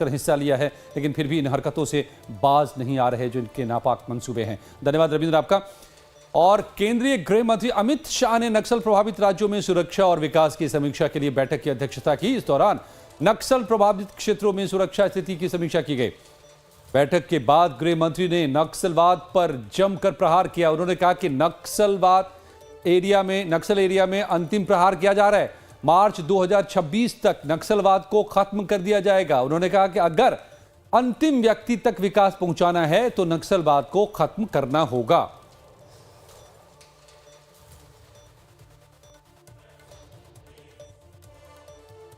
हिस्सा लिया है, लेकिन फिर भी इन हरकतों से बाज नहीं आ रहे जो इनके नापाक मंसूबे हैं। धन्यवाद रविंद्र आपका। और केंद्रीय गृह मंत्री अमित शाह ने नक्सल प्रभावित राज्यों में सुरक्षा और विकास की समीक्षा के लिए बैठक की अध्यक्षता की। इस दौरान नक्सल प्रभावित क्षेत्रों में सुरक्षा स्थिति की समीक्षा की गई। बैठक के बाद गृह मंत्री ने नक्सलवाद पर जमकर प्रहार किया। उन्होंने कहा कि नक्सल एरिया में अंतिम प्रहार किया जा रहा है। मार्च 2026 तक नक्सलवाद को खत्म कर दिया जाएगा। उन्होंने कहा कि अगर अंतिम व्यक्ति तक विकास पहुंचाना है तो नक्सलवाद को खत्म करना होगा।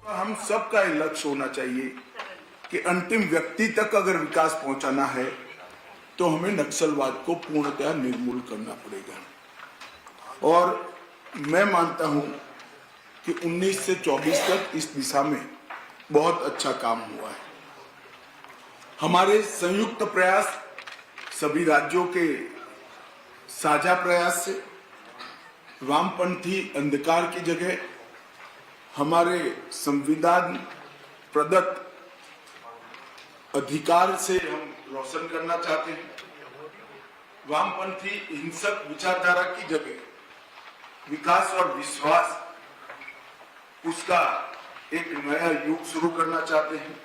हम सबका लक्ष्य होना चाहिए कि अंतिम व्यक्ति तक अगर विकास पहुंचाना है तो हमें नक्सलवाद को पूर्णतः निर्मूल करना पड़ेगा। और मैं मानता हूं कि 19 से 24 तक इस दिशा में बहुत अच्छा काम हुआ है। हमारे संयुक्त प्रयास, सभी राज्यों के साझा प्रयास से वामपंथी अंधकार की जगह हमारे संविधान प्रदत्त अधिकार से हम रोशन करना चाहते हैं। वामपंथी हिंसक विचारधारा की जगह विकास और विश्वास, उसका एक नया युग शुरू करना चाहते हैं।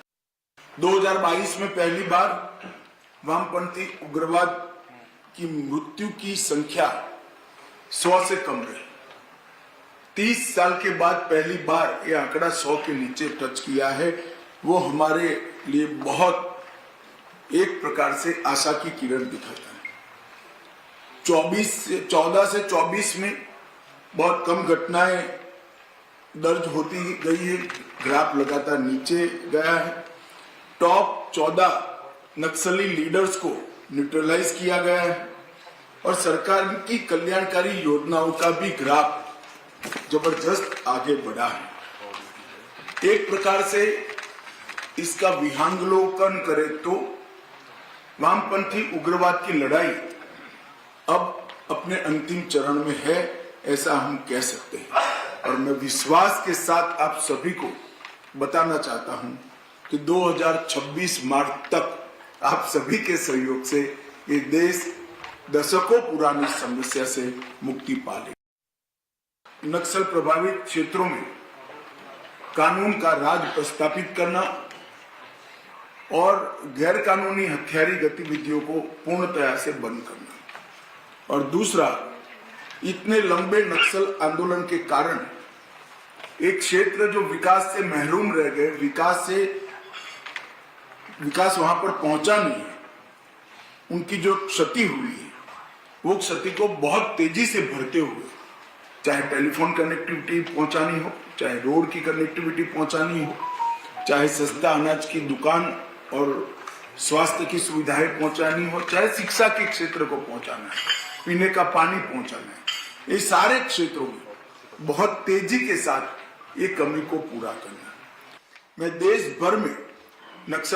2022 में पहली बार वामपंथी उग्रवाद की मृत्यु की संख्या 100 से कम रही। 30 साल के बाद पहली बार यह आंकड़ा 100 के नीचे टच किया है। वो हमारे लिए बहुत एक प्रकार से आशा की किरण दिखाता है। 14 से 24 में बहुत कम घटनाएं दर्ज होती गई है। ग्राफ लगातार नीचे गया है। टॉप 14 नक्सली लीडर्स को न्यूट्रलाइज किया गया है और सरकार की कल्याणकारी योजनाओं का भी ग्राफ जबरदस्त आगे बढ़ा है। एक प्रकार से इसका विहंगावलोकन करें तो वामपंथी उग्रवाद की लड़ाई अब अपने अंतिम चरण में है, ऐसा हम कह सकते हैं। और मैं विश्वास के साथ आप सभी को बताना चाहता हूं कि 2026 मार्च तक आप सभी के सहयोग से ये देश दशकों पुरानी समस्या से मुक्ति पा ले। नक्सल प्रभावित क्षेत्रों में कानून का राज प्रस्थापित करना और गैर कानूनी हथियारी गतिविधियों को पूर्णतया से बंद करना। और दूसरा, इतने लंबे नक्सल आंदोलन के कारण एक क्षेत्र जो विकास से महरूम रह गए, विकास वहां पर पहुंचा नहीं है, उनकी जो क्षति हुई है वो क्षति को बहुत तेजी से भरते हुए, चाहे टेलीफोन कनेक्टिविटी पहुंचानी हो, चाहे रोड की कनेक्टिविटी पहुंचानी हो, चाहे सस्ता अनाज की दुकान और स्वास्थ्य की सुविधाएं पहुंचानी हो, चाहे शिक्षा के क्षेत्र को पहुंचाना है, पीने का पानी पहुंचाना है, ये सारे क्षेत्रों में बहुत तेजी के साथ ये कमी को पूरा करना है। मैं देश भर में नक्सल